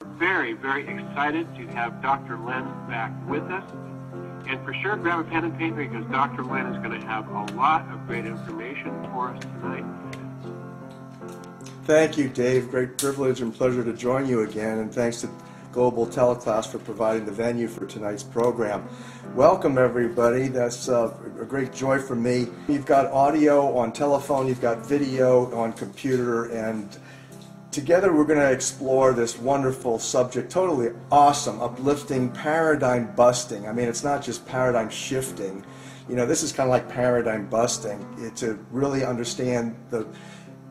Very, very excited to have Dr. Len back with us. And for sure, grab a pen and paper because Dr. Len is going to have a lot of great information for us tonight. Thank you, Dave. Great privilege and pleasure to join you again. And thanks to Global Teleclass for providing the venue for tonight's program. Welcome, everybody. That's a great joy for me. You've got audio on telephone, you've got video on computer, and together we're going to explore this wonderful subject, totally awesome, uplifting, paradigm busting. I mean, it's not just paradigm shifting. You know, this is kind of like paradigm busting. To really understand the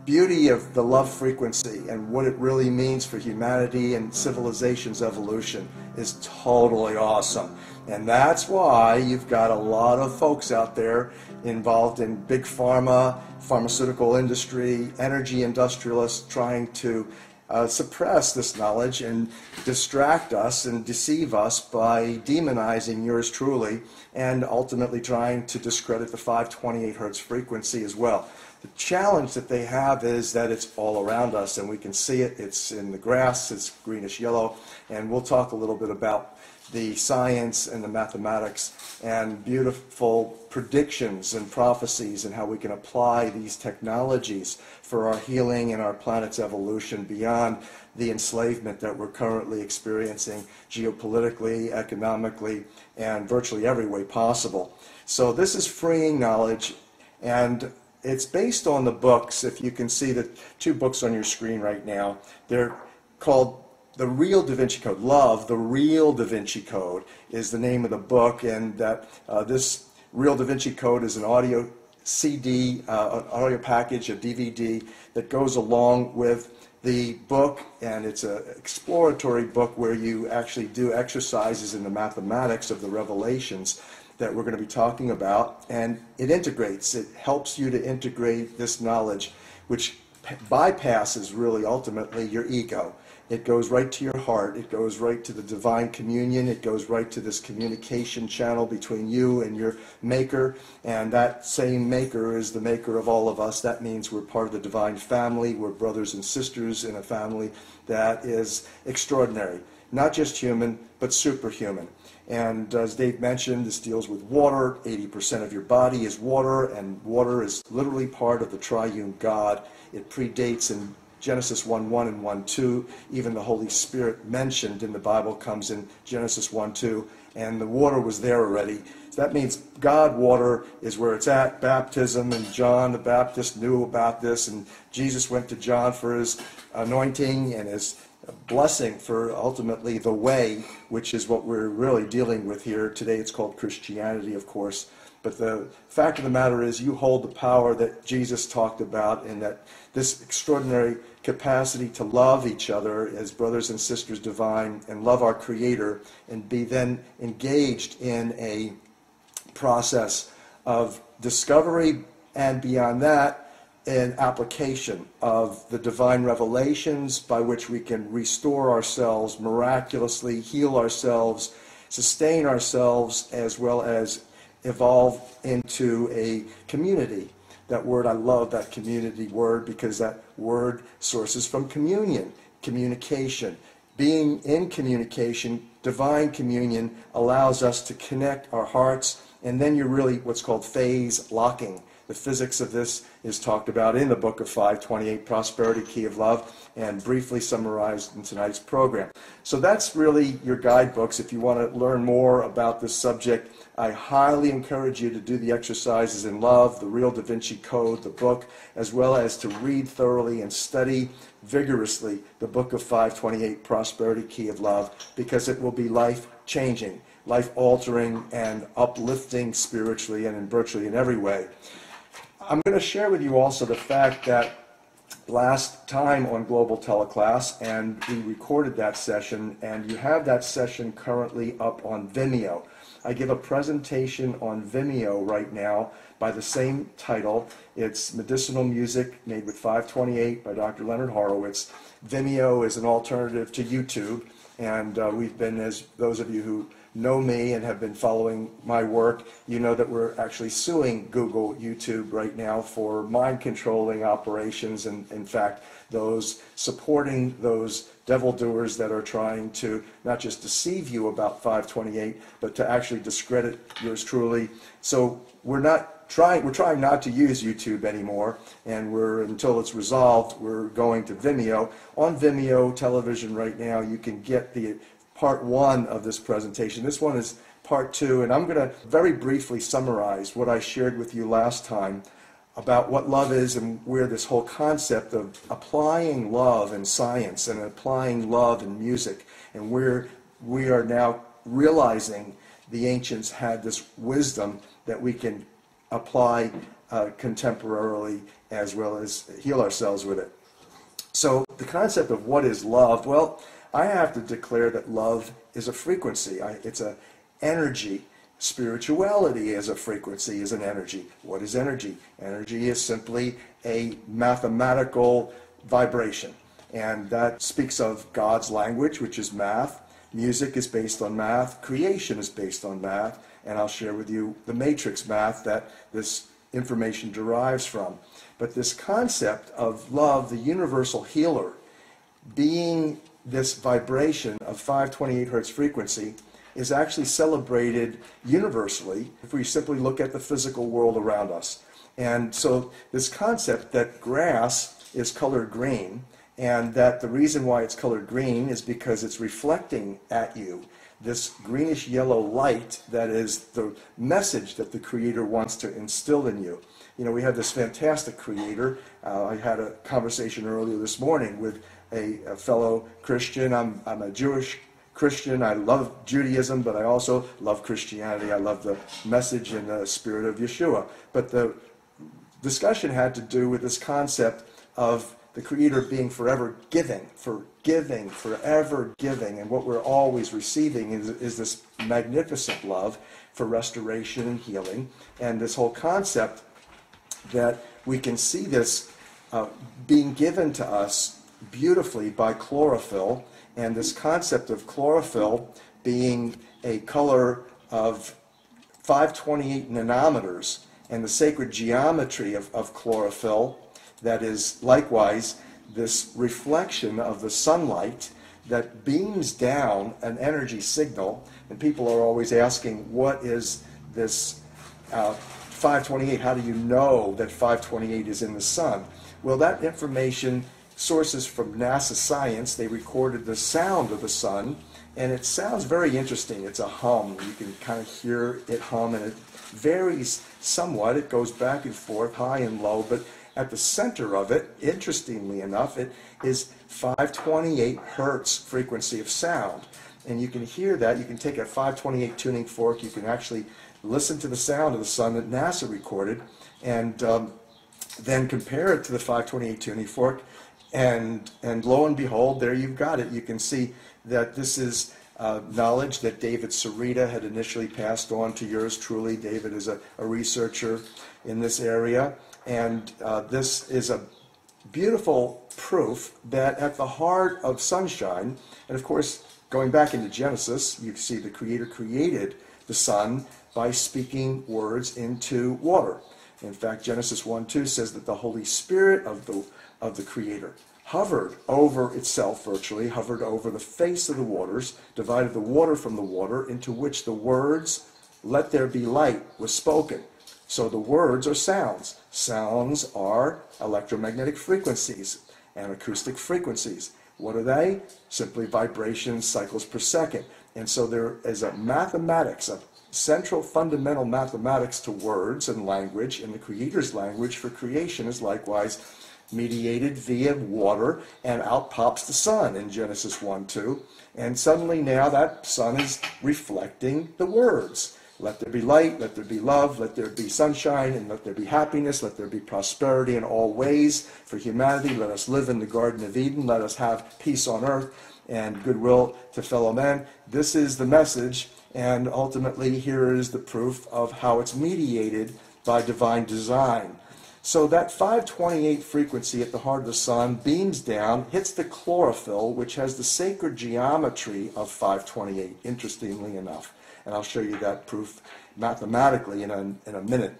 beauty of the love frequency and what it really means for humanity and civilization's evolution is totally awesome. And that's why you've got a lot of folks out there involved in big pharma, pharmaceutical industry, energy industrialists trying to suppress this knowledge and distract us and deceive us by demonizing yours truly and ultimately trying to discredit the 528 hertz frequency as well. The challenge that they have is that it's all around us and we can see it. It's in the grass, it's greenish yellow, and we'll talk a little bit about the science and the mathematics and beautiful predictions and prophecies and how we can apply these technologies for our healing and our planet's evolution beyond the enslavement that we're currently experiencing geopolitically, economically, and virtually every way possible. So this is freeing knowledge, and it's based on the books. If you can see the two books on your screen right now, they're called The Real Da Vinci Code. Love, The Real Da Vinci Code is the name of the book, and that this Real Da Vinci Code is an audio CD, an audio package, a DVD that goes along with the book, and it's an exploratory book where you actually do exercises in the mathematics of the revelations that we're going to be talking about, and it integrates. It helps you to integrate this knowledge, which bypasses really ultimately your ego. It goes right to your heart. It goes right to the divine communion. It goes right to this communication channel between you and your maker, and that same maker is the maker of all of us. That means we're part of the divine family. We're brothers and sisters in a family that is extraordinary. Not just human, but superhuman. And as Dave mentioned, this deals with water. 80% of your body is water, and water is literally part of the triune God. It predates in Genesis 1:1 and 1:2. Even the Holy Spirit mentioned in the Bible comes in Genesis 1:2, and the water was there already. So that means God water is where it's at. Baptism, and John the Baptist knew about this, and Jesus went to John for his anointing and his blessing for ultimately the way, which is what we're really dealing with here. Today it's called Christianity, of course. But the fact of the matter is you hold the power that Jesus talked about, and that this extraordinary capacity to love each other as brothers and sisters divine and love our Creator and be then engaged in a process of discovery, and beyond that, an application of the divine revelations by which we can restore ourselves miraculously, heal ourselves, sustain ourselves, as well as evolve into a community. That word, I love that community word, because that word sources from communion, communication. Being in communication, divine communion, allows us to connect our hearts, and then you're really what's called phase locking. The physics of this is talked about in the book of 528, Prosperity Key of Love, and briefly summarized in tonight's program. So that's really your guidebooks. If you want to learn more about this subject, I highly encourage you to do the exercises in Love, the Real Da Vinci Code, the book, as well as to read thoroughly and study vigorously the book of 528, Prosperity Key of Love, because it will be life-changing, life-altering, and uplifting spiritually and in virtually in every way. I'm going to share with you also the fact that last time on Global Teleclass, and we recorded that session, and you have that session currently up on Vimeo. I give a presentation on Vimeo right now by the same title. It's Medicinal Music made with 528 by Dr. Leonard Horowitz. Vimeo is an alternative to YouTube, and we've been, as those of you who know me and have been following my work, you know that we're actually suing Google, YouTube right now for mind controlling operations, and in fact those supporting those devil doers that are trying to not just deceive you about 528, but to actually discredit yours truly. So we're trying not to use YouTube anymore, and until it's resolved, we're going to Vimeo. On Vimeo television right now, you can get the part 1 of this presentation. This one is part 2, and I'm going to very briefly summarize what I shared with you last time about what love is and where this whole concept of applying love in science and applying love in music, and where we are now realizing the ancients had this wisdom that we can apply contemporarily as well as heal ourselves with it. So the concept of what is love, well, I have to declare that love is a frequency. It's an energy. Spirituality is a frequency, is an energy. What is energy? Energy is simply a mathematical vibration. And that speaks of God's language, which is math. Music is based on math. Creation is based on math. And I'll share with you the matrix math that this information derives from. But this concept of love, the universal healer, being this vibration of 528 hertz frequency, is actually celebrated universally if we simply look at the physical world around us. And so this concept that grass is colored green, and that the reason why it's colored green is because it's reflecting at you this greenish yellow light that is the message that the Creator wants to instill in you. You know, we have this fantastic Creator. I had a conversation earlier this morning with a fellow Christian. I'm a Jewish Christian. I love Judaism, but I also love Christianity. I love the message and the spirit of Yeshua. But the discussion had to do with this concept of the Creator being forever giving, forever giving. And what we're always receiving is this magnificent love for restoration and healing. And this whole concept that we can see this being given to us beautifully by chlorophyll. And this concept of chlorophyll being a color of 528 nanometers, and the sacred geometry of chlorophyll that is likewise this reflection of the sunlight that beams down an energy signal. And people are always asking, what is this 528? How do you know that 528 is in the sun? Well, that information sources from NASA science. They recorded the sound of the sun, and it sounds very interesting. It's a hum. You can kind of hear it hum, and it varies somewhat. It goes back and forth, high and low, but at the center of it, interestingly enough, it is 528 hertz frequency of sound. And you can hear that. You can take a 528 tuning fork. You can actually listen to the sound of the sun that NASA recorded, and then compare it to the 528 tuning fork. And lo and behold, there you've got it. You can see that this is knowledge that David Sarita had initially passed on to yours truly. David is a researcher in this area. And this is a beautiful proof that at the heart of sunshine, and of course, going back into Genesis, you see the Creator created the sun by speaking words into water. In fact, Genesis 1:2 says that the Holy Spirit of the Creator hovered over itself, virtually, hovered over the face of the waters, divided the water from the water, into which the words, "Let there be light," was spoken. So the words are sounds. Sounds are electromagnetic frequencies and acoustic frequencies. What are they? Simply vibrations, cycles per second. And so there is a mathematics, a central fundamental mathematics to words and language, and the Creator's language for creation is likewise mediated via water, and out pops the sun in Genesis 1:2. And suddenly now that sun is reflecting the words. Let there be light, let there be love, let there be sunshine, and let there be happiness, let there be prosperity in all ways for humanity. Let us live in the Garden of Eden. Let us have peace on earth and goodwill to fellow men. This is the message, and ultimately here is the proof of how it's mediated by divine design. So that 528 frequency at the heart of the sun beams down, hits the chlorophyll, which has the sacred geometry of 528, interestingly enough. And I'll show you that proof mathematically in a minute.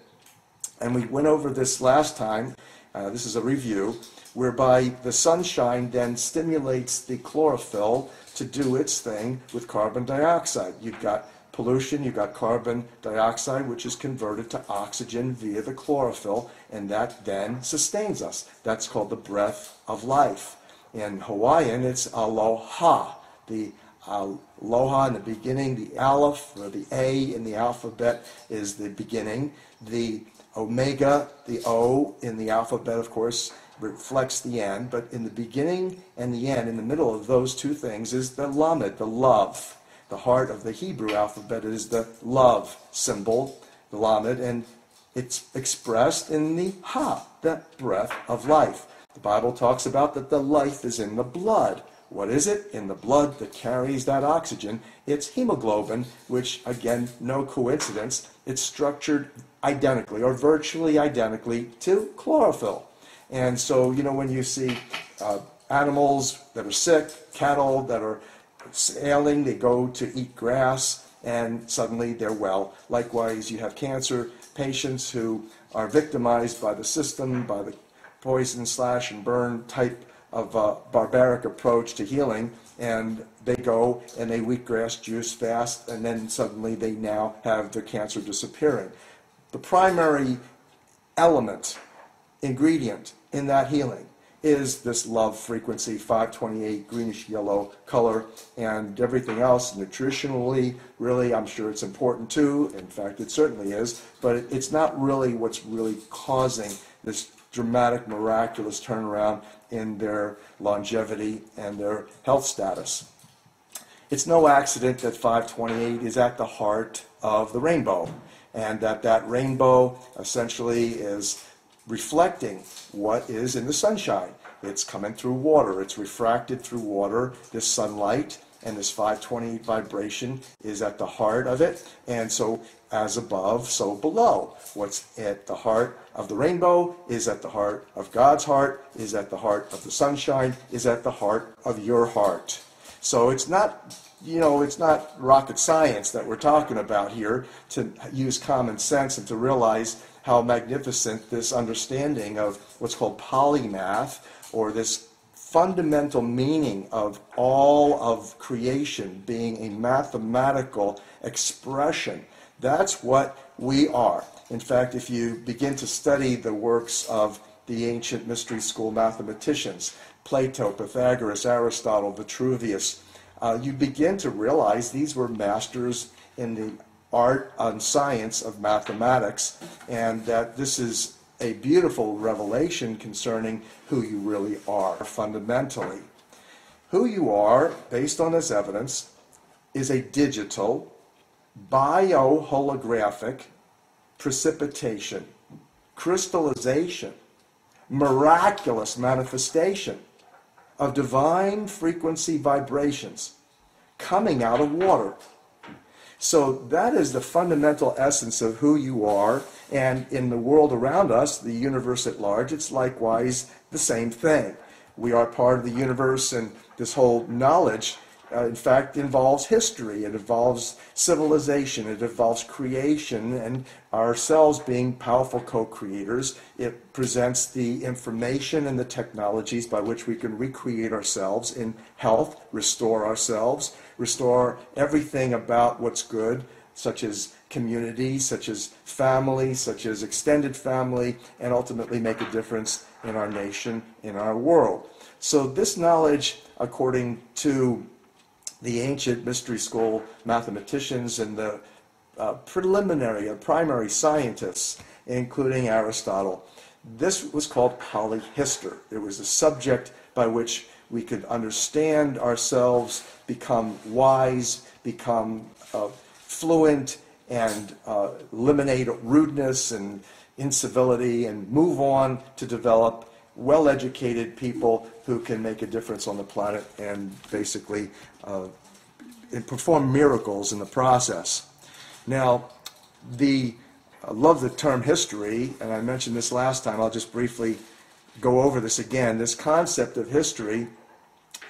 And we went over this last time this is a review, whereby the sunshine then stimulates the chlorophyll to do its thing with carbon dioxide. You've got pollution, you've got carbon dioxide, which is converted to oxygen via the chlorophyll, and that then sustains us. That's called the breath of life. In Hawaiian, it's aloha. The aloha in the beginning, the aleph, or the A in the alphabet, is the beginning. The omega, the O in the alphabet, of course, reflects the end, but in the beginning and the end, in the middle of those two things, is the lamed, the love. The heart of the Hebrew alphabet is the love symbol, the lamed, and it's expressed in the ha, the breath of life. The Bible talks about that the life is in the blood. What is it? In the blood that carries that oxygen, it's hemoglobin, which, again, no coincidence, it's structured identically or virtually identically to chlorophyll. And so, when you see animals that are sick, cattle that are ailing, they go to eat grass, and suddenly they're well. Likewise, you have cancer patients who are victimized by the system, by the poison, slash, and burn type of barbaric approach to healing, and they go and they wheatgrass juice fast, and then suddenly they now have their cancer disappearing. The primary element, ingredient in that healing is this love frequency, 528, greenish yellow color, and everything else nutritionally, really, I'm sure it's important too. In fact, it certainly is, but it's not really what's really causing this dramatic, miraculous turnaround in their longevity and their health status. It's no accident that 528 is at the heart of the rainbow, and that rainbow essentially is reflecting what is in the sunshine. It's coming through water. It's refracted through water. This sunlight and this 528 vibration is at the heart of it. And so as above, so below. What's at the heart of the rainbow is at the heart of God's heart, is at the heart of the sunshine, is at the heart of your heart. So it's not, it's not rocket science that we're talking about here, to use common sense and to realize how magnificent this understanding of what's called polymath, or this fundamental meaning of all of creation being a mathematical expression. That's what we are. In fact, if you begin to study the works of the ancient mystery school mathematicians, Plato, Pythagoras, Aristotle, Vitruvius, you begin to realize these were masters in the art and science of mathematics, and that this is a beautiful revelation concerning who you really are fundamentally. Who you are, based on this evidence, is a digital, bioholographic precipitation, crystallization, miraculous manifestation of divine frequency vibrations coming out of water. So that is the fundamental essence of who you are, and in the world around us, the universe at large, it's likewise the same thing. We are part of the universe, and this whole knowledge, in fact, involves history. It involves civilization. It involves creation, and ourselves being powerful co-creators. It presents the information and the technologies by which we can recreate ourselves in health, restore ourselves, restore everything about what's good, such as community, such as family, such as extended family, and ultimately make a difference in our nation, in our world. So this knowledge, according to the ancient mystery school mathematicians and the preliminary and primary scientists, including Aristotle, this was called polyhistor. It was a subject by which we could understand ourselves, become wise, become fluent, and eliminate rudeness and incivility, and move on to develop well-educated people who can make a difference on the planet and basically perform miracles in the process. Now, I love the term history, and I mentioned this last time. I'll just briefly go over this again. This concept of history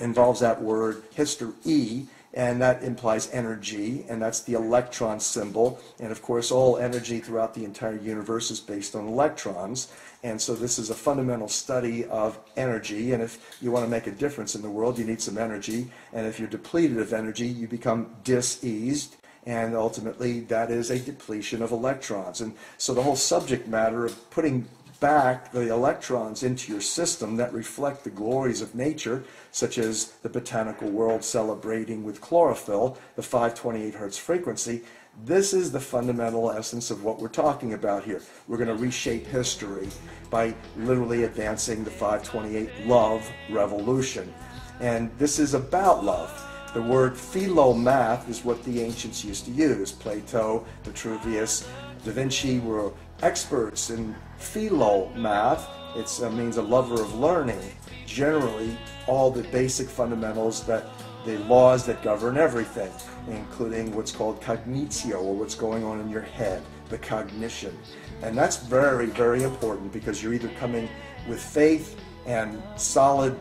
involves that word history, and that implies energy, and that's the electron symbol. And of course, all energy throughout the entire universe is based on electrons. And so this is a fundamental study of energy. And if you want to make a difference in the world, you need some energy. And if you're depleted of energy, you become diseased. And ultimately, that is a depletion of electrons. And so the whole subject matter of putting back the electrons into your system that reflect the glories of nature, such as the botanical world celebrating with chlorophyll, the 528 hertz frequency, this is the fundamental essence of what we're talking about here. We're going to reshape history by literally advancing the 528 love revolution. And this is about love. The word philomath is what the ancients used to use. Plato, Vitruvius, Da Vinci were experts in philomath. It means a lover of learning. Generally, all the basic fundamentals, that the laws that govern everything, including what's called cognitio, or what's going on in your head, the cognition. And that's very, very important, because you're either coming with faith and solid,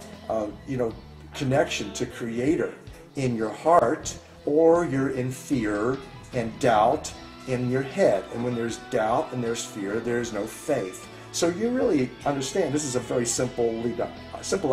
connection to Creator in your heart, or you're in fear and doubt in your head. And when there's doubt and there's fear, there's no faith. So you really understand, this is a very simple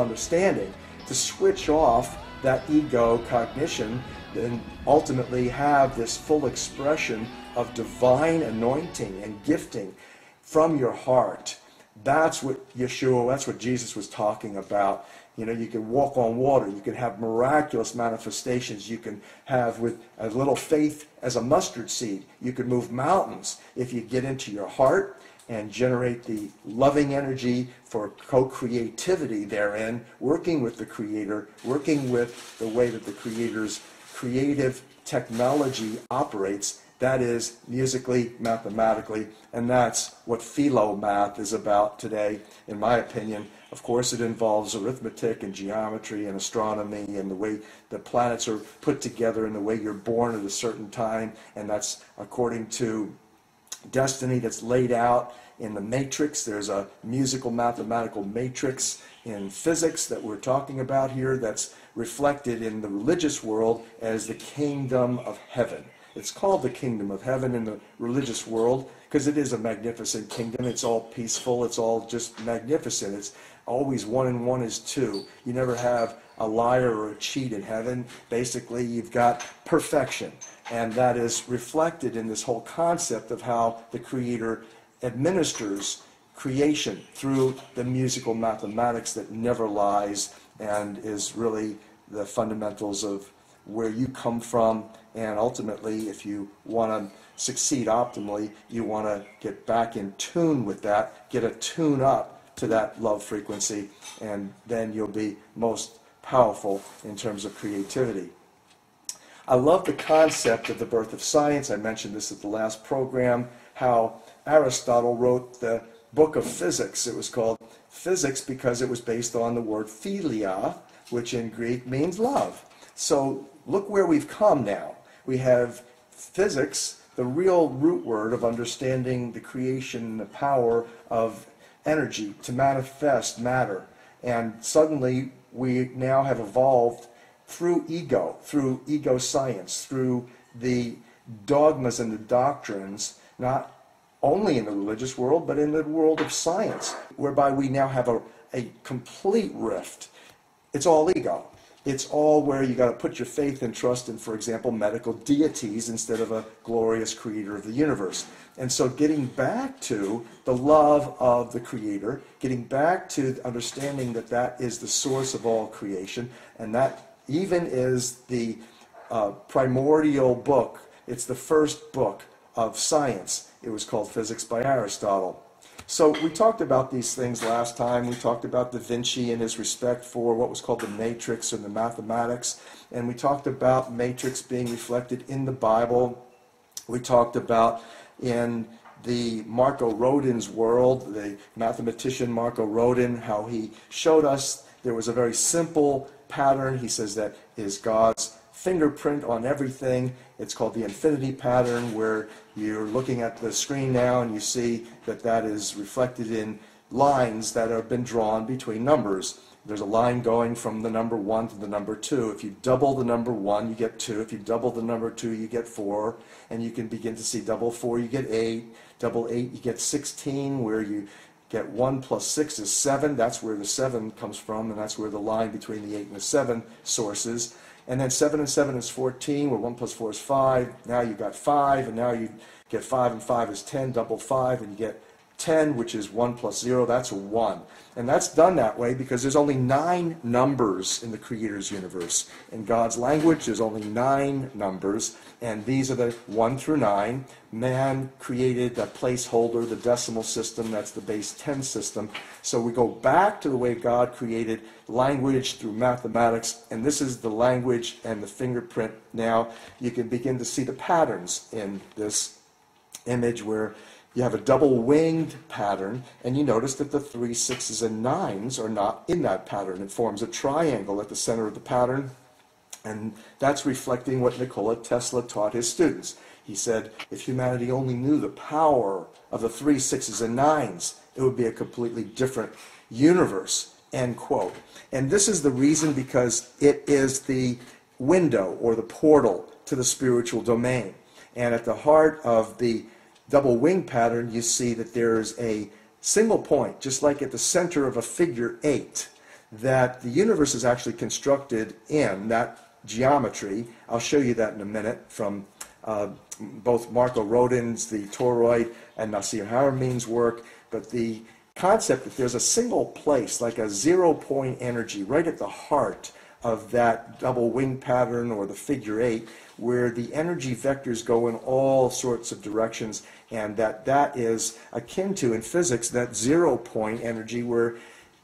understanding, to switch off that ego cognition and ultimately have this full expression of divine anointing and gifting from your heart. That's what Yeshua, that's what Jesus was talking about. You know, you can walk on water, you can have miraculous manifestations, you can have, with a little faith as a mustard seed, you can move mountains if you get into your heart and generate the loving energy for co-creativity therein, working with the Creator, working with the way that the Creator's creative technology operates. That is musically, mathematically, and that's what philomath is about today, in my opinion. Of course, it involves arithmetic and geometry and astronomy and the way the planets are put together and the way you're born at a certain time, and that's according to destiny that's laid out in the matrix. There's a musical mathematical matrix in physics that we're talking about here that's reflected in the religious world as the kingdom of heaven. It's called the kingdom of heaven in the religious world because it is a magnificent kingdom. It's all peaceful. It's all just magnificent. It's always 1 and 1 is 2. You never have a liar or a cheat in heaven. Basically, you've got perfection. And that is reflected in this whole concept of how the Creator administers creation through the musical mathematics that never lies and is really the fundamentals of where you come from. And ultimately, if you want to succeed optimally, you want to get back in tune with that, get a tune up to that love frequency, and then you'll be most powerful in terms of creativity. I love the concept of the birth of science. I mentioned this at the last program, how Aristotle wrote the book of physics. It was called Physics because it was based on the word philia, which in Greek means love. So look where we've come now. We have physics, the real root word of understanding the creation and the power of energy to manifest matter. And suddenly we now have evolved through ego science, through the dogmas and the doctrines, not only in the religious world, but in the world of science, whereby we now have a complete rift. It's all ego. It's all where you got to put your faith and trust in, for example, medical deities instead of a glorious Creator of the universe. And so getting back to the love of the Creator, getting back to understanding that that is the source of all creation, and that even is the primordial book. It's the first book of science. It was called Physics by Aristotle. So we talked about these things last time. We talked about Da Vinci and his respect for what was called the matrix and the mathematics. And we talked about matrix being reflected in the Bible. We talked about in the Marco Rodin's world, the mathematician Marco Rodin, how he showed us there was a very simple pattern. He says that is God's fingerprint on everything. It's called the infinity pattern, where you're looking at the screen now and you see that that is reflected in lines that have been drawn between numbers. There's a line going from the number 1 to the number 2. If you double the number 1, you get 2. If you double the number 2, you get 4. And you can begin to see double 4, you get 8. Double 8, you get 16, where you get 1 plus 6 is 7. That's where the 7 comes from, and that's where the line between the 8 and the 7 sources. And then 7 and 7 is 14, where 1 plus 4 is 5. Now you got 5, and now you get 5 and 5 is 10. Double 5, and you get 10, which is 1 plus 0. That's a 1. And that's done that way because there's only 9 numbers in the Creator's universe. In God's language, there's only 9 numbers, and these are the 1 through 9. Man created a placeholder, the decimal system, that's the base 10 system. So we go back to the way God created language through mathematics, and this is the language and the fingerprint. Now you can begin to see the patterns in this image where you have a double-winged pattern, and you notice that the 3s, 6s, and 9s are not in that pattern. It forms a triangle at the center of the pattern, and that's reflecting what Nikola Tesla taught his students. He said, if humanity only knew the power of the 3s, 6s, and 9s, it would be a completely different universe, end quote. And this is the reason, because it is the window or the portal to the spiritual domain. And at the heart of the double wing pattern, you see that there's a single point, just like at the center of a figure 8, that the universe is actually constructed in that geometry. I'll show you that in a minute from both Marco Rodin's The Toroid and Nasir Harameyn's work. But the concept that there's a single place, like a 0-point energy, right at the heart of that double wing pattern or the figure 8, where the energy vectors go in all sorts of directions, and that is akin to, in physics, that 0-point energy where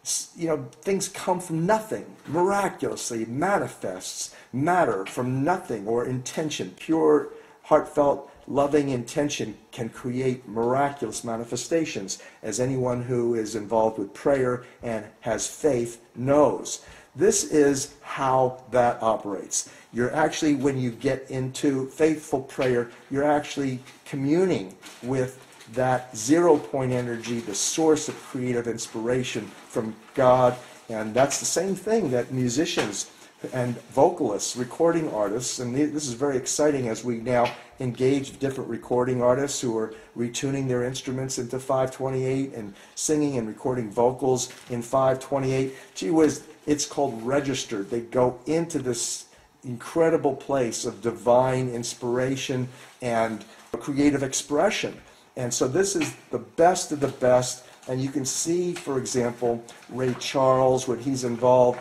things come from nothing, miraculously manifests matter from nothing, or intention, pure, heartfelt, loving intention can create miraculous manifestations, as anyone who is involved with prayer and has faith knows. This is how that operates. You're actually, when you get into faithful prayer, you're actually communing with that 0-point energy, the source of creative inspiration from God. And that's the same thing that musicians and vocalists, recording artists, and this is very exciting as we now engage different recording artists who are retuning their instruments into 528 and singing and recording vocals in 528. Gee whiz, it's called registered. They go into this incredible place of divine inspiration and creative expression. And so this is the best of the best. And you can see, for example, Ray Charles, when he's involved,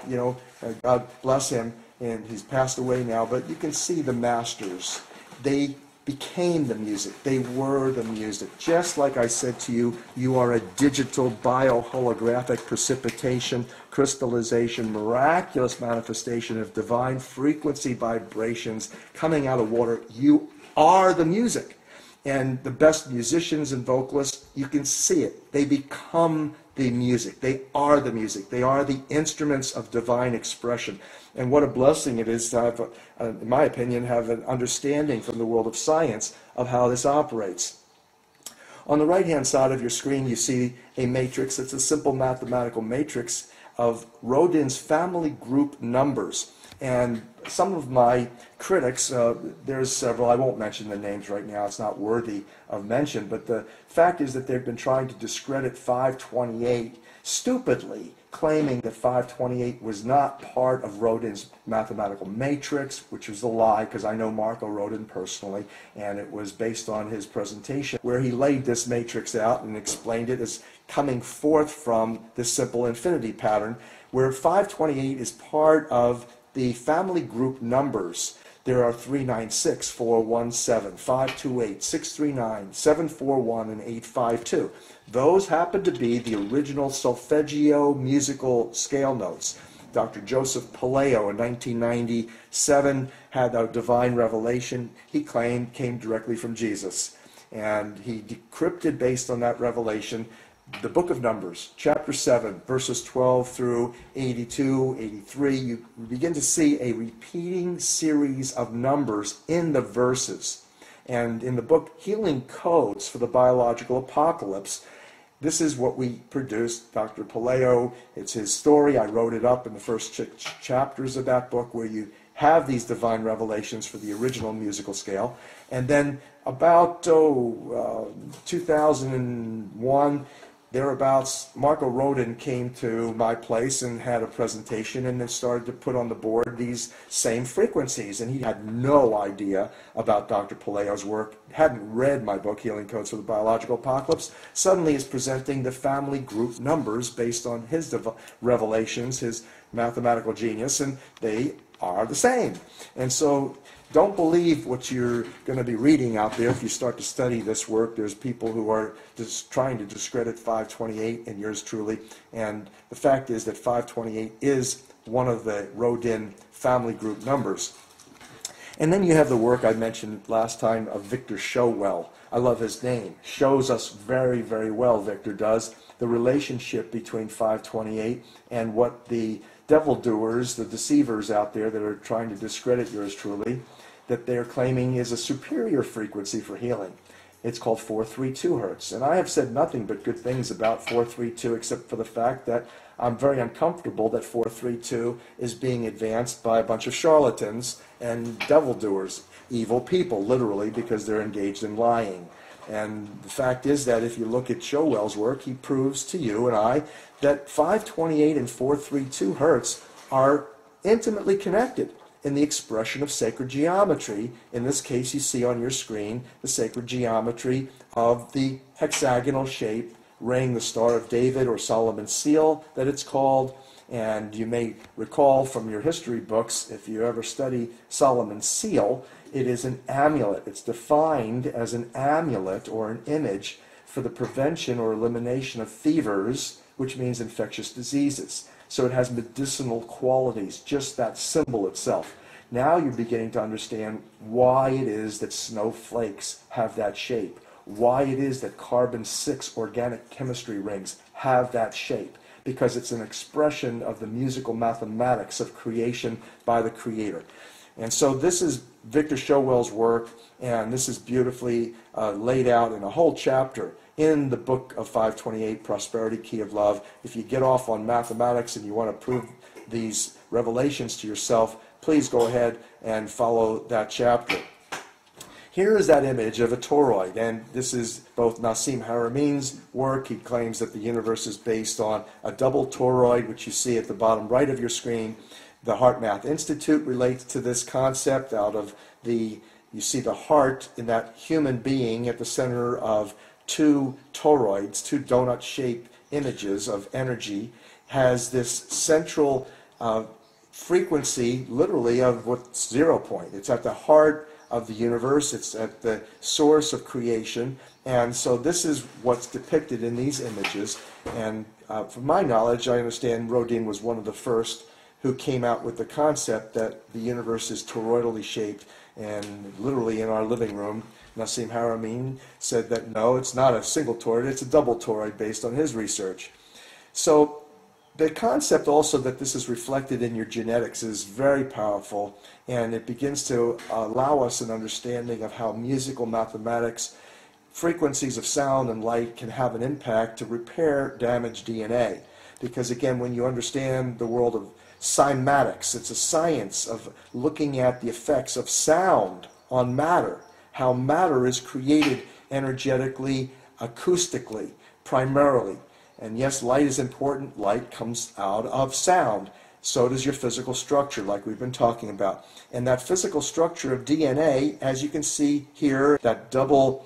God bless him, and he's passed away now, but you can see the masters. They became the music. They were the music. Just like I said to you, you are a digital bioholographic precipitation, crystallization, miraculous manifestation of divine frequency vibrations coming out of water. You are the music. And the best musicians and vocalists, you can see it. They become the music. They are the music. They are the instruments of divine expression. And what a blessing it is to have, in my opinion, have an understanding from the world of science of how this operates. On the right-hand side of your screen, you see a matrix. It's a simple mathematical matrix of Rodin's family group numbers. And some of my critics, there's several, I won't mention the names right now, it's not worthy of mention, but the fact is that they've been trying to discredit 528, stupidly claiming that 528 was not part of Rodin's mathematical matrix, which was a lie, because I know Marco Rodin personally, and it was based on his presentation where he laid this matrix out and explained it as coming forth from this simple infinity pattern, where 528 is part of the family group numbers. There are 396, 417, 528, 639, 741, and 852. Those happen to be the original solfeggio musical scale notes. Dr. Joseph Paleo in 1997 had a divine revelation he claimed came directly from Jesus. And he decrypted, based on that revelation, the book of Numbers, chapter 7, verses 12 through 82, 83, you begin to see a repeating series of numbers in the verses. And in the book Healing Codes for the Biological Apocalypse, this is what we produced. Dr. Palaio, it's his story. I wrote it up in the first chapters of that book, where you have these divine revelations for the original musical scale. And then about 2001, thereabouts, Marco Rodin came to my place and had a presentation, and then started to put on the board these same frequencies. And he had no idea about Dr. Palaio's work, hadn't read my book, Healing Codes for the Biological Apocalypse. Suddenly is presenting the family group numbers based on his revelations, his mathematical genius, and they are the same. And so don't believe what you're going to be reading out there if you start to study this work. There's people who are just trying to discredit 528 and yours truly. And the fact is that 528 is one of the Rodin family group numbers. And then you have the work I mentioned last time of Victor Showell. I love his name. Shows us very, very well, Victor does, the relationship between 528 and what the devil doers, the deceivers out there that are trying to discredit yours truly, that they're claiming is a superior frequency for healing. It's called 432 hertz. And I have said nothing but good things about 432, except for the fact that I'm very uncomfortable that 432 is being advanced by a bunch of charlatans and devil doers, evil people, literally, because they're engaged in lying. And the fact is that if you look at Showell's work, he proves to you and I that 528 and 432 hertz are intimately connected in the expression of sacred geometry. In this case, you see on your screen the sacred geometry of the hexagonal shape ring, the Star of David or Solomon's seal that it's called. And you may recall from your history books, if you ever study Solomon's seal, it is an amulet. It's defined as an amulet or an image for the prevention or elimination of fevers, which means infectious diseases. So it has medicinal qualities, just that symbol itself. Now you're beginning to understand why it is that snowflakes have that shape, why it is that carbon-6 organic chemistry rings have that shape, because it's an expression of the musical mathematics of creation by the Creator. And so this is Victor Showell's work, and this is beautifully laid out in a whole chapter in the book of 528, Prosperity Key of Love. If you get off on mathematics and you want to prove these revelations to yourself, please go ahead and follow that chapter. Here is that image of a toroid, and this is both Nassim Haramein's work. He claims that the universe is based on a double toroid, which you see at the bottom right of your screen. The Heart Math Institute relates to this concept out of you see the heart in that human being at the center of two toroids, two donut-shaped images of energy, has this central frequency, literally, of what's 0 point. It's at the heart of the universe. It's at the source of creation. And so this is what's depicted in these images. And from my knowledge, I understand Rodin was one of the first who came out with the concept that the universe is toroidally shaped. And literally in our living room, Nassim Haramein said that no, it's not a single toroid, it's a double toroid based on his research. So the concept also that this is reflected in your genetics is very powerful, and it begins to allow us an understanding of how musical mathematics, frequencies of sound and light can have an impact to repair damaged DNA. Because again, when you understand the world of cymatics, it's a science of looking at the effects of sound on matter, how matter is created energetically, acoustically, primarily. And yes, light is important. Light comes out of sound. So does your physical structure, like we've been talking about. And that physical structure of DNA, as you can see here, that double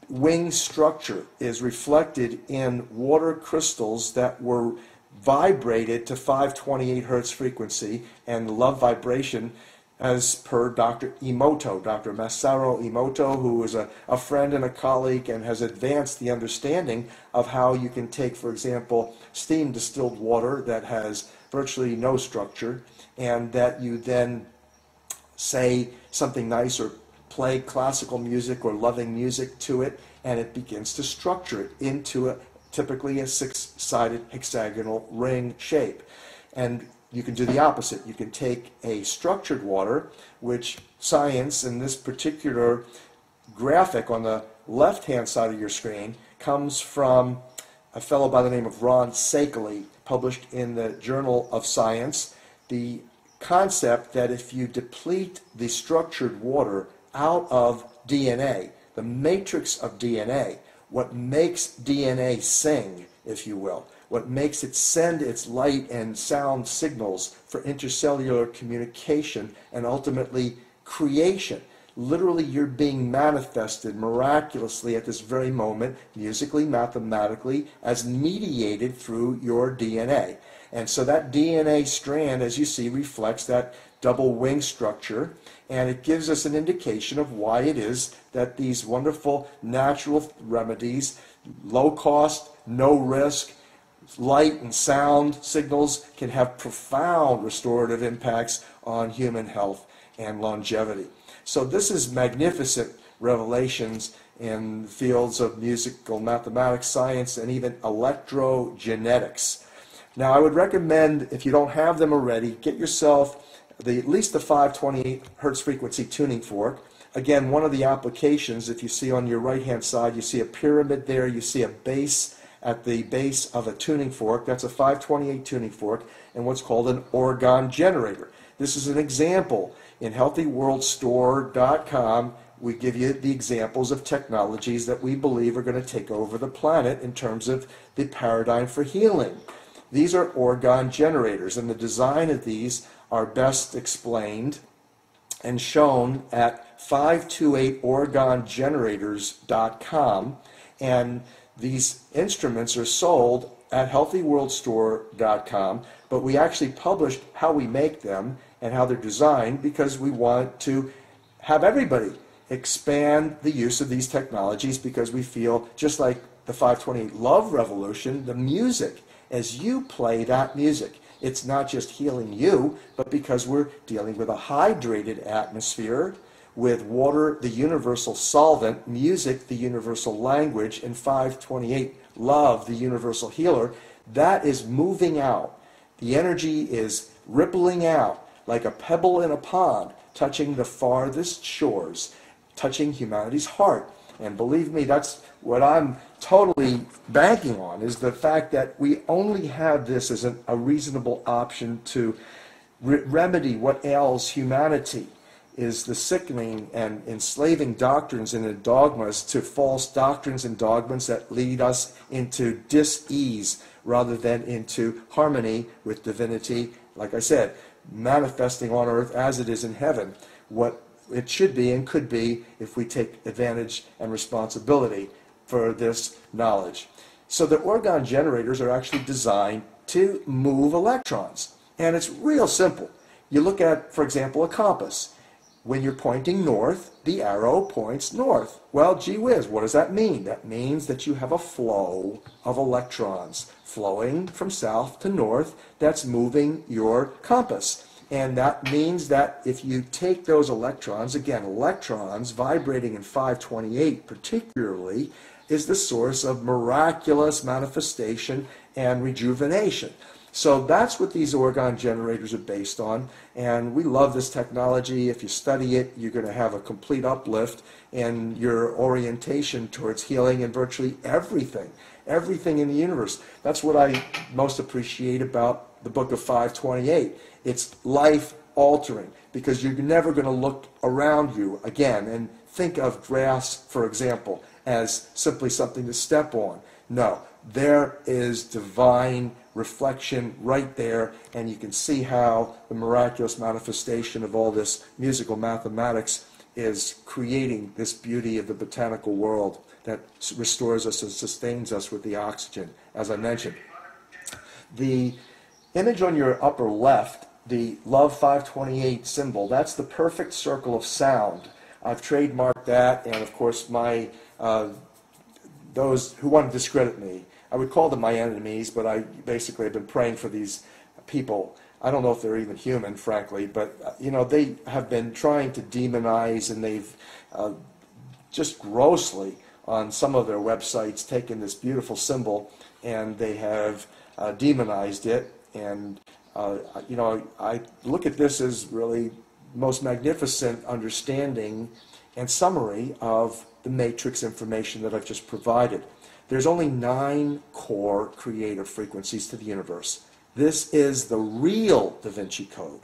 wing structure is reflected in water crystals that were vibrated to 528 hertz frequency and love vibration, as per Dr. Emoto, Dr. Masaru Emoto, who is a friend and a colleague and has advanced the understanding of how you can take, for example, steam distilled water that has virtually no structure, and that you then say something nice or play classical music or loving music to it, and it begins to structure it into typically a six-sided hexagonal ring shape. And you can do the opposite. You can take a structured water, which science in this particular graphic on the left-hand side of your screen comes from a fellow by the name of Ron Sakeley, published in the Journal of Science. The concept that if you deplete the structured water out of DNA, the matrix of DNA, what makes DNA sing, if you will, what makes it send its light and sound signals for intercellular communication and ultimately creation. Literally, you're being manifested miraculously at this very moment, musically, mathematically, as mediated through your DNA. And so that DNA strand, as you see, reflects that double wing structure, and it gives us an indication of why it is that these wonderful natural remedies, low cost, no risk, light and sound signals, can have profound restorative impacts on human health and longevity. So this is magnificent revelations in the fields of musical mathematics, science, and even electrogenetics. Now, I would recommend, if you don't have them already, get yourself at least the 528 hertz frequency tuning fork. Again, one of the applications, if you see on your right-hand side, you see a pyramid there, you see a base at the base of a tuning fork. That's a 528 tuning fork and what's called an orgone generator. This is an example. In healthyworldstore.com, we give you the examples of technologies that we believe are going to take over the planet in terms of the paradigm for healing. These are orgone generators, and the design of these are best explained and shown at 528orgonegenerators.com, and these instruments are sold at healthyworldstore.com, but we actually published how we make them and how they're designed because we want to have everybody expand the use of these technologies, because we feel, just like the 528 Love Revolution, the music, as you play that music, it's not just healing you, but because we're dealing with a hydrated atmosphere, with water, the universal solvent, music, the universal language, and 528 love, the universal healer, that is moving out. The energy is rippling out like a pebble in a pond, touching the farthest shores, touching humanity's heart. And believe me, that's what I'm totally banking on, is the fact that we only have this as a reasonable option to remedy what ails humanity, is the sickening and enslaving doctrines and dogmas to false doctrines and dogmas that lead us into dis-ease rather than into harmony with divinity, like I said, manifesting on earth as it is in heaven, what it should be and could be if we take advantage and responsibility for this knowledge. So the orgone generators are actually designed to move electrons, and it's real simple. You look at, for example, a compass. When you're pointing north, the arrow points north. Well, gee whiz, what does that mean? That means that you have a flow of electrons flowing from south to north that's moving your compass. And that means that if you take those electrons, again, electrons vibrating in 528 particularly, is the source of miraculous manifestation and rejuvenation. So that's what these orgone generators are based on, and we love this technology. If you study it, you're going to have a complete uplift in your orientation towards healing in virtually everything in the universe. That's what I most appreciate about the book of 528. It's life-altering, because you're never going to look around you again and think of grass, for example, as simply something to step on. No, there is divine reflection right there, and you can see how the miraculous manifestation of all this musical mathematics is creating this beauty of the botanical world that restores us and sustains us with the oxygen, as I mentioned. The image on your upper left, the Love 528 symbol, that's the perfect circle of sound. I've trademarked that, and of course my those who want to discredit me, I would call them my enemies, but I basically have been praying for these people. I don't know if they're even human, frankly, but you know, they have been trying to demonize, and they've just grossly on some of their websites taken this beautiful symbol and they have demonized it. And you know, I look at this as really most magnificent understanding and summary of the matrix information that I've just provided. There's only 9 core creative frequencies to the universe. This is the real Da Vinci Code.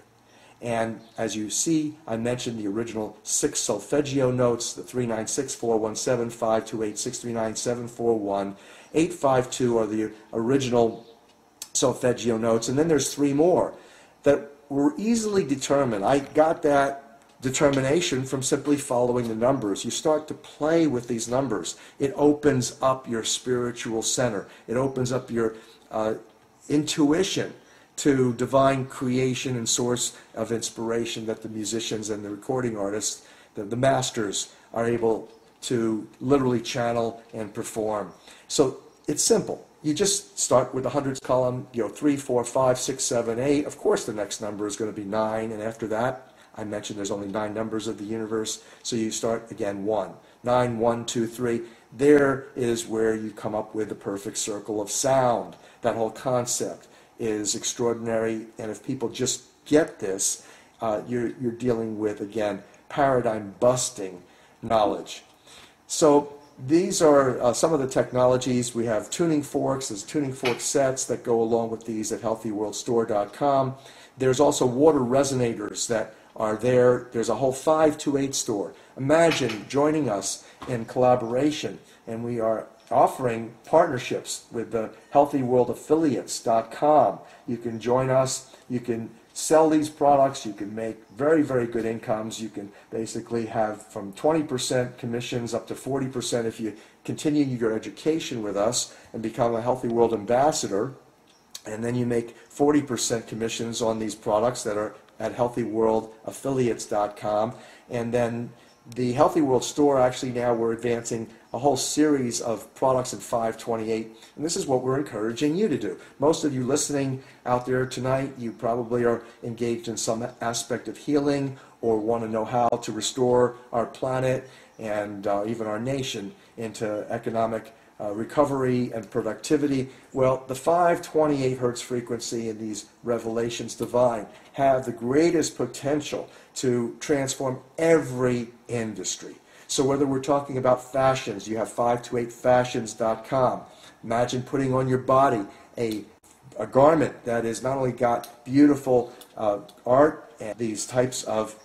And as you see, I mentioned the original 6 solfeggio notes, the 396, 417, 528, 639, 741, 852 are the original solfeggio notes, and then there's 3 more that were easily determined. I got that determination from simply following the numbers. You start to play with these numbers. It opens up your spiritual center. It opens up your intuition to divine creation and source of inspiration that the musicians and the recording artists, the masters, are able to literally channel and perform. So it's simple. You just start with the hundreds column, 3, 4, 5, 6, 7, 8. Of course the next number is going to be 9, and after that, I mentioned there's only 9 numbers of the universe, so you start again 1. 9, 1, 2, 3. There is where you come up with the perfect circle of sound. That whole concept is extraordinary, and if people just get this, you're dealing with, again, paradigm-busting knowledge. So these are some of the technologies. We have tuning forks. There's tuning fork sets that go along with these at healthyworldstore.com. There's also water resonators that are there. There's a whole 528 store. Imagine joining us in collaboration, and we are offering partnerships with the healthyworldaffiliates.com. You can join us. You can sell these products. You can make very, very good incomes. You can basically have from 20% commissions up to 40% if you continue your education with us and become a Healthy World ambassador. And then you make 40% commissions on these products that are at healthyworldaffiliates.com. And then the Healthy World store, actually now we're advancing a whole series of products in 528, and this is what we're encouraging you to do. Most of you listening out there tonight, you probably are engaged in some aspect of healing or want to know how to restore our planet and even our nation into economic recovery and productivity. Well, the 528 hertz frequency and these revelations divine have the greatest potential to transform every industry. So whether we're talking about fashions, you have 528fashions.com. Imagine putting on your body a garment that has not only got beautiful art and these types of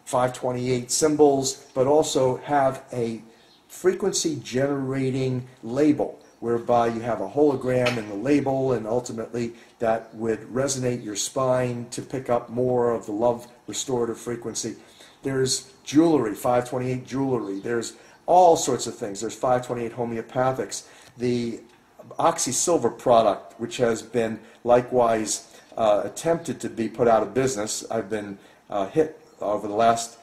528 symbols, but also have a frequency generating label whereby you have a hologram in the label, and ultimately that would resonate your spine to pick up more of the love restorative frequency. There's jewelry, 528 jewelry. There's all sorts of things. There's 528 homeopathics. The Oxy Silver product, which has been likewise attempted to be put out of business. I've been hit over the last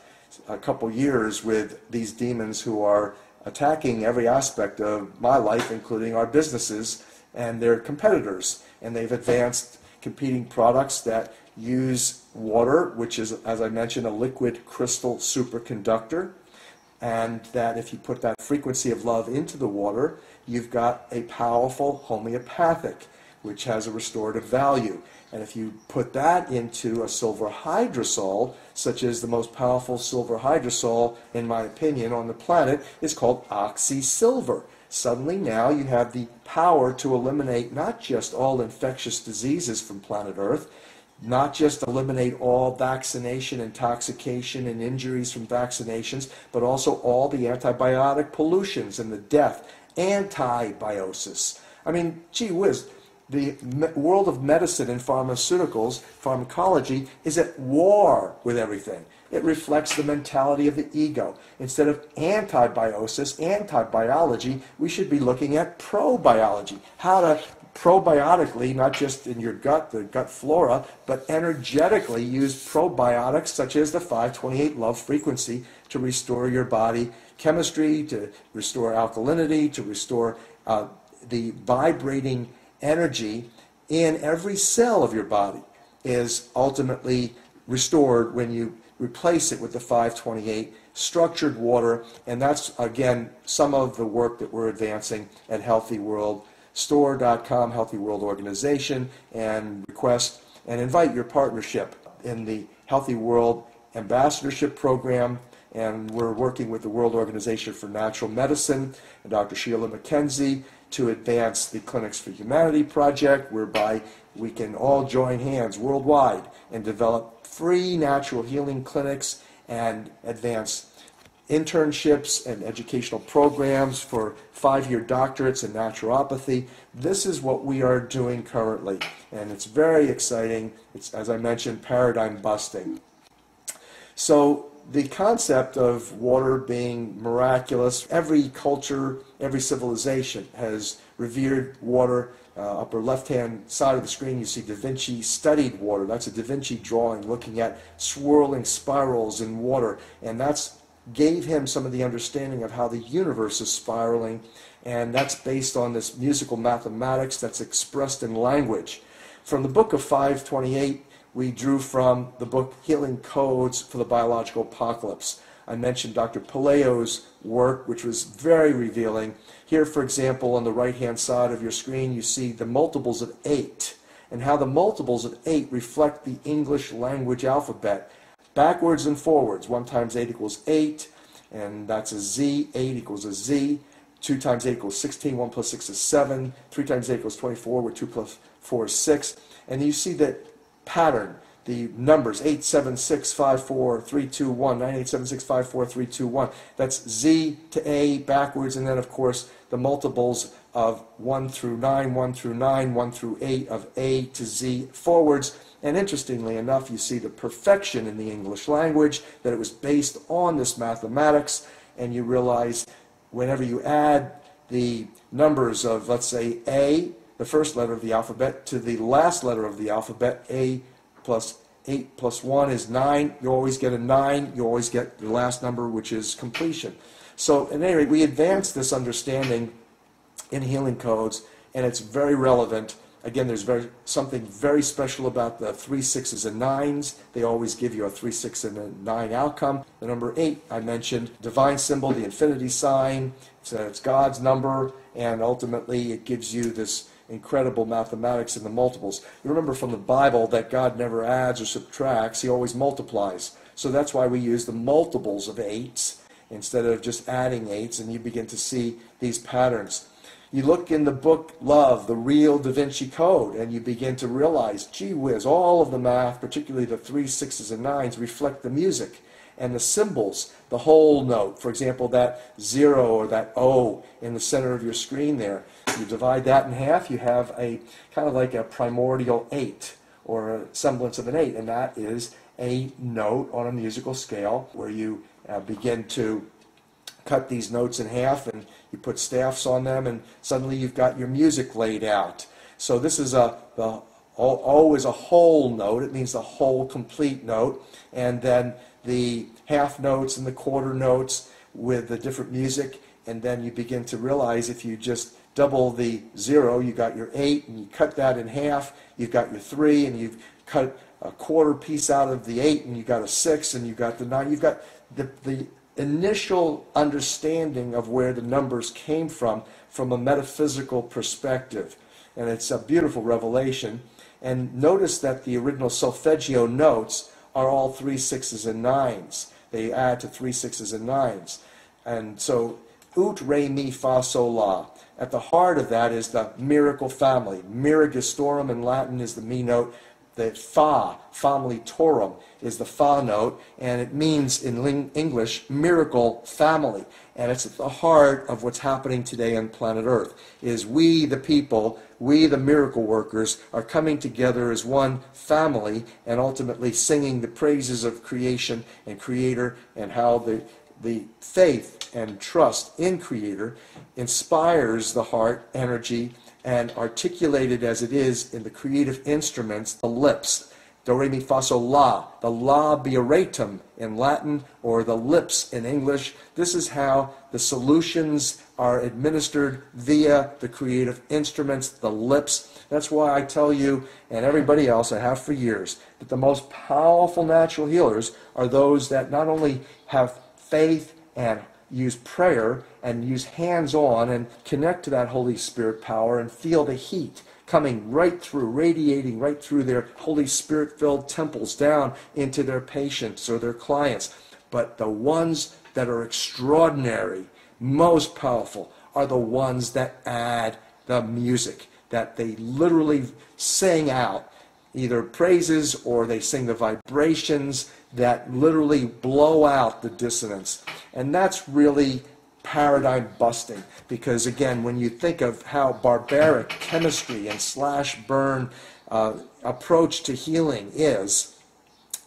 couple years with these demons who are attacking every aspect of my life, including our businesses, and their competitors. And they've advanced competing products that use water, which is, as I mentioned, a liquid crystal superconductor, and that if you put that frequency of love into the water, you've got a powerful homeopathic, which has a restorative value. And if you put that into a silver hydrosol, such as the most powerful silver hydrosol, in my opinion, on the planet, is called Oxy Silver. Suddenly now you have the power to eliminate not just all infectious diseases from planet Earth, not just eliminate all vaccination, intoxication, and injuries from vaccinations, but also all the antibiotic pollutions and the death, antibiosis. I mean, gee whiz, the world of medicine and pharmaceuticals, pharmacology, is at war with everything. It reflects the mentality of the ego. Instead of antibiosis, antibiology, we should be looking at probiology. How to probiotically, not just in your gut, the gut flora, but energetically use probiotics such as the 528 love frequency to restore your body chemistry, to restore alkalinity, to restore the vibrating energy in every cell of your body is ultimately restored when you replace it with the 528 structured water. And that's, again, some of the work that we're advancing at healthyworldstore.com, Healthy World Organization, and request and invite your partnership in the Healthy World Ambassadorship Program. and we're working with the World Organization for Natural Medicine and Dr. Sheila McKenzie to advance the Clinics for Humanity project, whereby we can all join hands worldwide and develop free natural healing clinics and advance internships and educational programs for 5-year doctorates in naturopathy. This is what we are doing currently, and it's very exciting. It's, as I mentioned, paradigm busting. So the concept of water being miraculous, every culture, every civilization has revered water. Upper left-hand side of the screen, you see Da Vinci studied water. That's a Da Vinci drawing looking at swirling spirals in water, and that's gave him some of the understanding of how the universe is spiraling, and that's based on this musical mathematics that's expressed in language. From the book of 528, we drew from the book Healing Codes for the Biological Apocalypse. I mentioned Dr. Paleo's work, which was very revealing. Here, for example, on the right-hand side of your screen, you see the multiples of 8, and how the multiples of 8 reflect the English language alphabet. Backwards and forwards, 1 times 8 equals 8, and that's a Z. 8 equals a Z. 2 times 8 equals 16, 1 plus 6 is 7. 3 times 8 equals 24, where 2 plus 4 is 6. And you see that pattern, the numbers 8, 7, 6, 5, 4, 3, 2, 1, 9, 8, 7, 6, 5, 4, 3, 2, 1. That's Z to A backwards, and then of course the multiples of 1 through 9, 1 through 9, 1 through 8 of A to Z forwards. And interestingly enough, you see the perfection in the English language, that it was based on this mathematics, and you realize whenever you add the numbers of, let's say, A, the first letter of the alphabet, to the last letter of the alphabet, A plus 8 plus 1 is 9, you always get a 9, you always get the last number, which is completion. So at any rate, we advanced this understanding in Healing Codes, and it's very relevant. Again, there's something very special about the 3, 6s, and 9s. They always give you a 3, 6, and a 9 outcome. The number 8, I mentioned, divine symbol, the infinity sign. It's God's number, and ultimately it gives you this incredible mathematics in the multiples. You remember from the Bible that God never adds or subtracts. He always multiplies. So that's why we use the multiples of 8s instead of just adding 8s, and you begin to see these patterns. You look in the book Love, the real Da Vinci Code, and you begin to realize, gee whiz, all of the math, particularly the 3, 6s, and 9s, reflect the music and the symbols, the whole note. For example, that 0 or that O in the center of your screen there. You divide that in half, you have a kind of like a primordial 8, or a semblance of an 8, and that is a note on a musical scale where you begin to cut these notes in half, and you put staffs on them, and suddenly you've got your music laid out. So this is the O is a whole note. It means the whole complete note, and then the half notes and the quarter notes with the different music, and then you begin to realize if you just double the 0, you got your 8, and you cut that in half, you've got your 3, and you've cut a quarter piece out of the 8, and you got a 6, and you got the 9. You've got the initial understanding of where the numbers came from a metaphysical perspective. And it's a beautiful revelation. And notice that the original solfeggio notes are all 3, 6s, and 9s. They add to 3, 6s, and 9s. And so, ut, re, mi, fa, sol, la. At the heart of that is the miracle family. Miragistorum in Latin is the mi note. The fa, family torum, is the fa note, and it means in English miracle family. And it's at the heart of what's happening today on planet Earth, is we the people, we the miracle workers, are coming together as one family and ultimately singing the praises of creation and Creator, and how the faith and trust in Creator inspires the heart energy, and articulated as it is in the creative instruments, the lips. Do, re, mi, fa, sol, la. The labiatum in Latin, or the lips in English. This is how the solutions are administered via the creative instruments, the lips. That's why I tell you, and everybody else, I have for years, that the most powerful natural healers are those that not only have faith and use prayer and use hands-on and connect to that Holy Spirit power and feel the heat coming right through, radiating right through their Holy Spirit-filled temples down into their patients or their clients. but the ones that are extraordinary, most powerful, are the ones that add the music, that they literally sing out either praises or they sing the vibrations that literally blow out the dissonance. And that's really paradigm busting, because again, when you think of how barbaric chemistry and slash burn approach to healing is,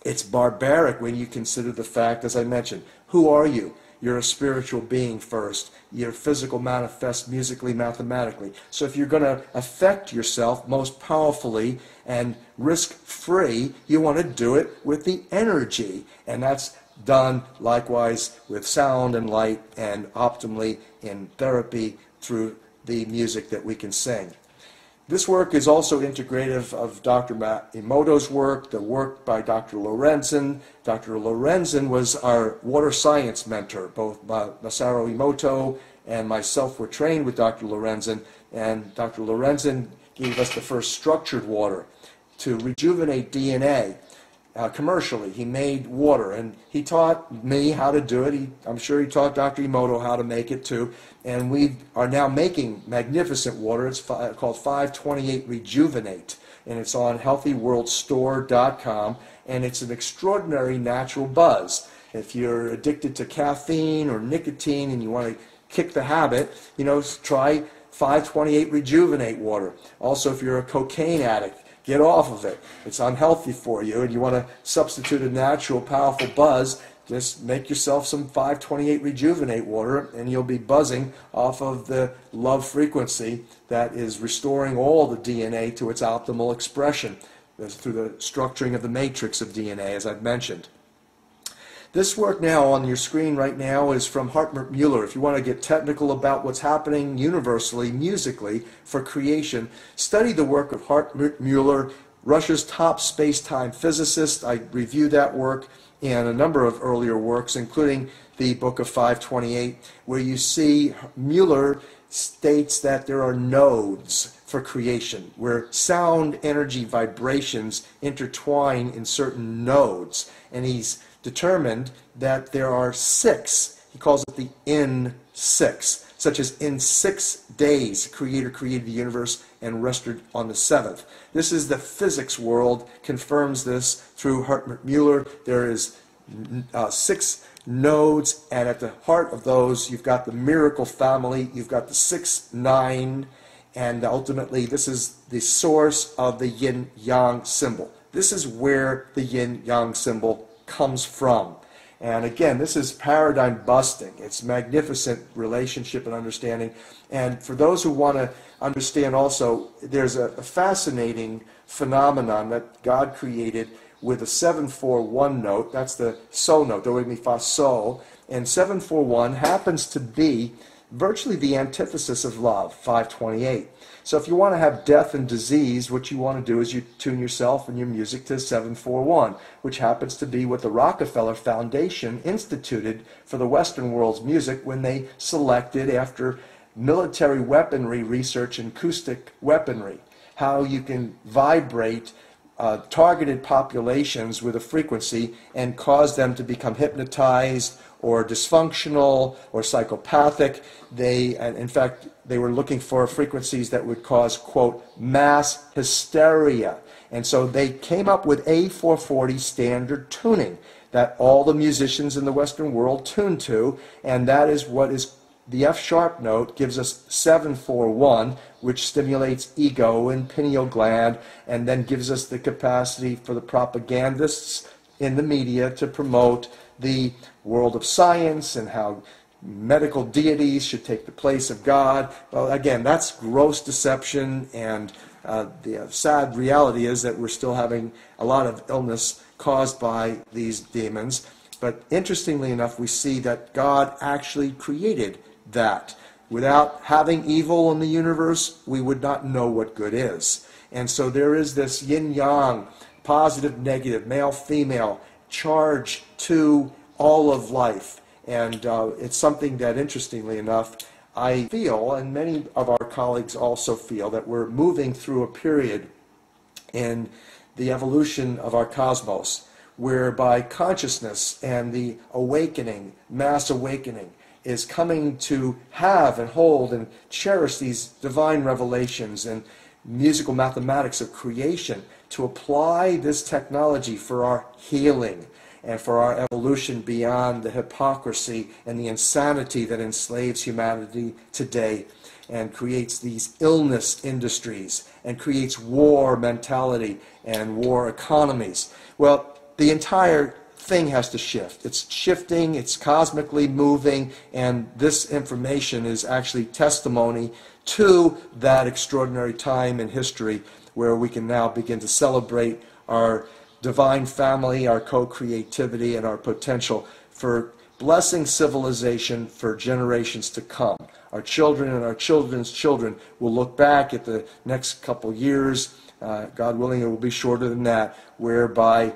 it's barbaric when you consider the fact, as I mentioned, who are you? You're a spiritual being first. Your physical manifests musically, mathematically. So if you're going to affect yourself most powerfully and risk-free, you want to do it with the energy. And that's done likewise with sound and light, and optimally in therapy through the music that we can sing. This work is also integrative of Dr. Emoto's work, the work by Dr. Lorenzen. Dr. Lorenzen was our water science mentor. Both Masaru Emoto and myself were trained with Dr. Lorenzen, and Dr. Lorenzen gave us the first structured water to rejuvenate DNA. Commercially, he made water, and he taught me how to do it. I'm sure he taught Dr. Emoto how to make it too, and we are now making magnificent water. It's called 528 Rejuvenate, and it's on healthyworldstore.com, and it's an extraordinary natural buzz. If you're addicted to caffeine or nicotine and you want to kick the habit, try 528 Rejuvenate water. Also, if you're a cocaine addict, get off of it. It's unhealthy for you, and you want to substitute a natural, powerful buzz, just make yourself some 528 Rejuvenate water, and you'll be buzzing off of the love frequency that is restoring all the DNA to its optimal expression through the structuring of the matrix of DNA, as I've mentioned. This work now on your screen right now is from Hartmut Muller. If you want to get technical about what's happening universally, musically, for creation, study the work of Hartmut Muller, Russia's top space-time physicist. I reviewed that work and a number of earlier works, including the book of 528, where you see Muller states that there are nodes for creation, where sound energy vibrations intertwine in certain nodes. And he's determined that there are 6, he calls it the in-6, such as in 6 days, Creator created the universe and rested on the 7th. This is the physics world, confirms this through Hartmut Muller. There is 6 nodes, and at the heart of those, you've got the miracle family, you've got the 6, 9, and ultimately this is the source of the yin-yang symbol. This is where the yin-yang symbol comes from. And again, this is paradigm busting. It's magnificent relationship and understanding. And for those who want to understand also, there's a fascinating phenomenon that God created with a 7-4-1 note. That's the so note, do, re, mi, fa, so. And 7-4-1 happens to be virtually the antithesis of love, 528. So if you want to have death and disease, what you want to do is you tune yourself and your music to 7-4-1, which happens to be what the Rockefeller Foundation instituted for the Western world's music when they selected, after military weaponry research and acoustic weaponry, how you can vibrate targeted populations with a frequency and cause them to become hypnotized or dysfunctional or psychopathic. In fact, they were looking for frequencies that would cause, quote, mass hysteria. And so they came up with A440 standard tuning that all the musicians in the Western world tune to, and that is what is the F sharp note gives us 7-4-1, which stimulates ego and pineal gland, and then gives us the capacity for the propagandists in the media to promote the world of science and how medical deities should take the place of God. Well, again, that's gross deception, and the sad reality is that we're still having a lot of illness caused by these demons. But interestingly enough, we see that God actually created that. Without having evil in the universe, we would not know what good is. And so there is this yin-yang, positive, negative, male, female, charge to all of life. And it's something that, interestingly enough, I feel, and many of our colleagues also feel, that we're moving through a period in the evolution of our cosmos whereby consciousness and the awakening, mass awakening, is coming to have and hold and cherish these divine revelations and musical mathematics of creation, to apply this technology for our healing and for our evolution beyond the hypocrisy and the insanity that enslaves humanity today and creates these illness industries and creates war mentality and war economies. Well, the entire thing has to shift. It's shifting, it's cosmically moving, and this information is actually testimony to that extraordinary time in history where we can now begin to celebrate our divine family, our co-creativity, and our potential for blessing civilization for generations to come. Our children and our children's children will look back at the next couple years, God willing it will be shorter than that, whereby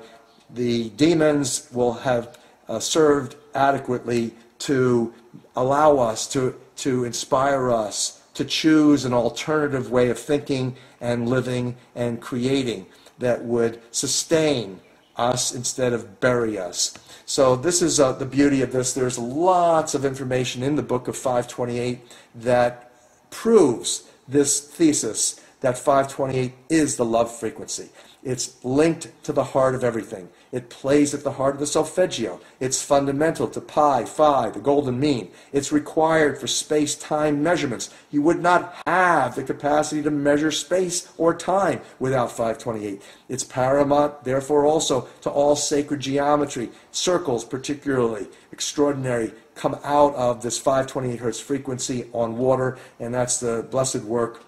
the demons will have served adequately to allow us, to inspire us to choose an alternative way of thinking and living and creating that would sustain us instead of bury us. So this is the beauty of this. There's lots of information in the book of 528 that proves this thesis that 528 is the love frequency. It's linked to the heart of everything. It plays at the heart of the solfeggio. It's fundamental to pi, phi, the golden mean. It's required for space-time measurements. You would not have the capacity to measure space or time without 528. It's paramount, therefore, also to all sacred geometry. Circles, particularly extraordinary, come out of this 528 hertz frequency on water, and that's the blessed work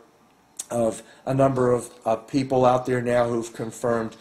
of a number of people out there now who've confirmed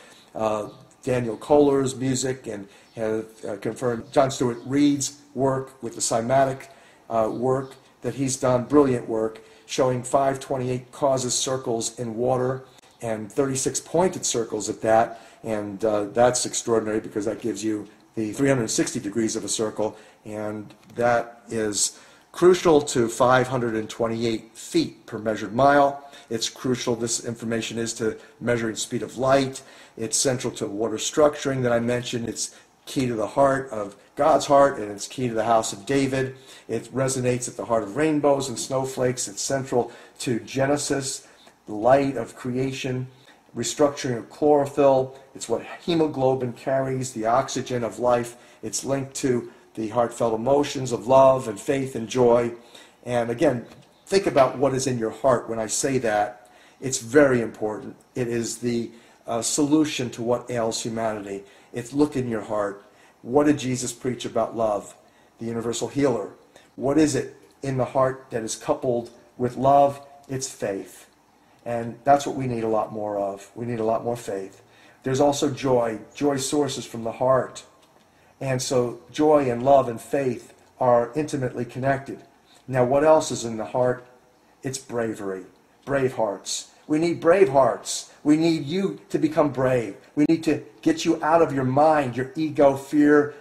Daniel Kohler's music and have confirmed John Stewart Reed's work with the cymatic work that he's done, brilliant work, showing 528 causes circles in water and 36 pointed circles at that, and that's extraordinary because that gives you the 360 degrees of a circle, and that is crucial to 528 feet per measured mile. It's crucial, this information is, to measuring speed of light. It's central to water structuring that I mentioned. It's key to the heart of God's heart, and it's key to the house of David. It resonates at the heart of rainbows and snowflakes. It's central to Genesis, the light of creation, restructuring of chlorophyll. It's what hemoglobin carries, the oxygen of life. It's linked to the heartfelt emotions of love and faith and joy. And again, think about what is in your heart when I say that. It's very important. It is the solution to what ails humanity. It's look in your heart. What did Jesus preach about love? The universal healer. What is it in the heart that is coupled with love? It's faith. And that's what we need a lot more of. We need a lot more faith. There's also joy. Joy sources from the heart. And so joy and love and faith are intimately connected. Now, what else is in the heart? It's bravery. Brave hearts. We need brave hearts. We need you to become brave. We need to get you out of your mind, your ego, fear,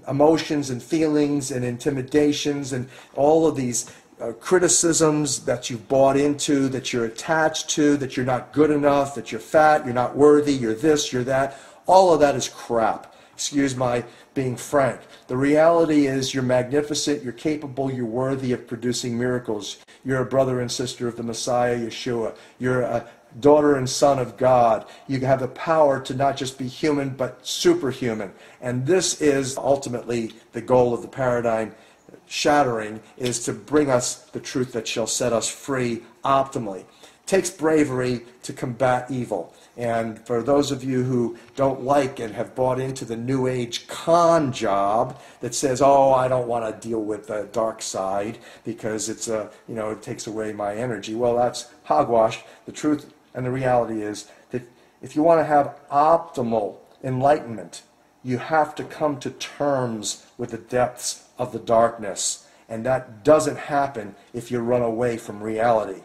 emotions and feelings and intimidations and all of these criticisms that you've bought into, that you're attached to, that you're not good enough, that you're fat, you're not worthy, you're this, you're that. All of that is crap. Excuse my being frank. The reality is you're magnificent, you're capable, you're worthy of producing miracles. You're a brother and sister of the Messiah, Yeshua. You're a daughter and son of God. You have the power to not just be human, but superhuman. And this is ultimately the goal of the paradigm shattering, is to bring us the truth that shall set us free optimally. It takes bravery to combat evil. And for those of you who don't like and have bought into the New Age con job that says, oh, I don't want to deal with the dark side because it's it takes away my energy. Well, that's hogwash. The truth and the reality is that if you want to have optimal enlightenment, you have to come to terms with the depths of the darkness. And that doesn't happen if you run away from reality.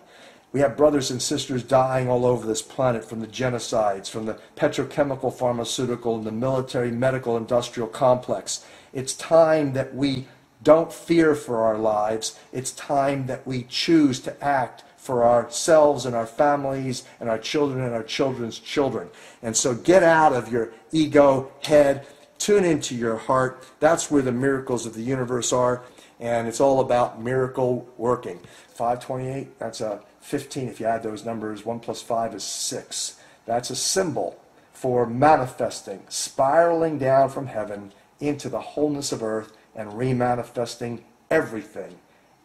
We have brothers and sisters dying all over this planet from the genocides, from the petrochemical, pharmaceutical, and the military, medical, industrial complex. It's time that we don't fear for our lives. It's time that we choose to act for ourselves and our families and our children and our children's children. And so get out of your ego head, tune into your heart. That's where the miracles of the universe are, and it's all about miracle working. 528, that's a 15 if you add those numbers. 1 plus 5 is 6. That's a symbol for manifesting, spiraling down from heaven into the wholeness of earth and remanifesting everything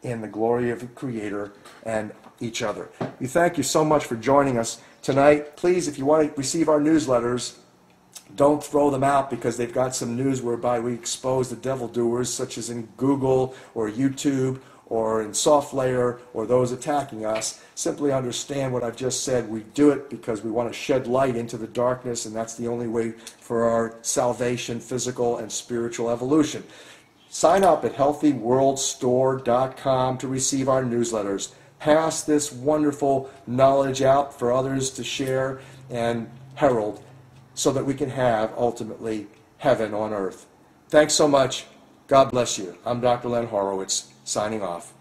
in the glory of the Creator and each other. We thank you so much for joining us tonight. Please, if you want to receive our newsletters, don't throw them out because they've got some news whereby we expose the devil doers, such as in Google or YouTube or in SoftLayer or those attacking us. Simply understand what I've just said. We do it because we want to shed light into the darkness, and that's the only way for our salvation, physical and spiritual evolution. Sign up at healthyworldstore.com to receive our newsletters. Pass this wonderful knowledge out for others to share and herald so that we can have, ultimately, heaven on earth. Thanks so much. God bless you. I'm Dr. Len Horowitz, signing off.